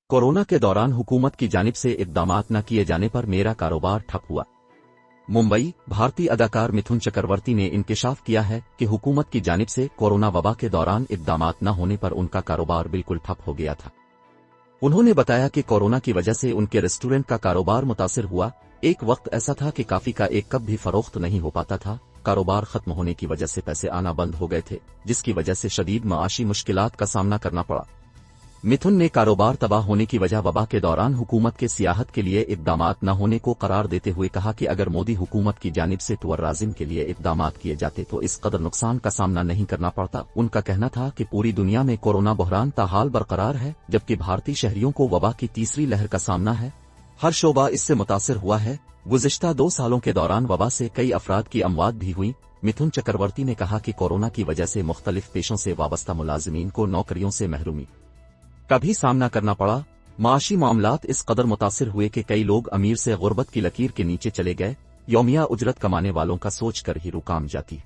Corona के दौरान हुकूमत की जानिब से इक़दामात न किए जाने पर मेरा कारोबार ठप हुआ। मुंबई। भारतीय अदाकार मिथुन चक्रवर्ती ने इंकशाफ किया है कि हुकूमत की जानिब से कोरोना वबा के दौरान इक़दामात न होने पर उनका कारोबार बिल्कुल ठप हो गया था। उन्होंने बताया कि कोरोना की वजह से उनके रेस्टोरेंट का कारोबार मुतासिर हुआ। एक वक्त ऐसा था कि काफी का एक कप भी फरोख्त नहीं हो पाता था। कारोबार खत्म होने की वजह से पैसे आना बंद हो गए थे, जिसकी वजह से शदीद माशी मुश्किलात का सामना करना पड़ा। मिथुन ने कारोबार तबाह होने की वजह वबा के दौरान हुकूमत के सियाहत के लिए इक़दामात न होने को करार देते हुए कहा कि अगर मोदी हुकूमत की जानिब से टूर राजिम के लिए इक़दामात किए जाते तो इस कदर नुकसान का सामना नहीं करना पड़ता। उनका कहना था कि पूरी दुनिया में कोरोना बहरान ताहाल बरकरार है, जबकि भारतीय शहरियों को वबा की तीसरी लहर का सामना है। हर शोबा इससे मुतासिर हुआ है। गुज़िश्ता 2 सालों के दौरान वबा से कई अफराद की अमवात भी हुई। मिथुन चक्रवर्ती ने कहा कि कोरोना की वजह से मुख्तलिफ पेशों से वाबस्ता मुलाजिमीन को नौकरियों से महरूमी का भी सामना करना पड़ा। माशी मामलात इस कदर मुतासिर हुए कि कई लोग अमीर से गुर्बत की लकीर के नीचे चले गए। यौमिया उजरत कमाने वालों का सोच कर ही रूह काम जाती।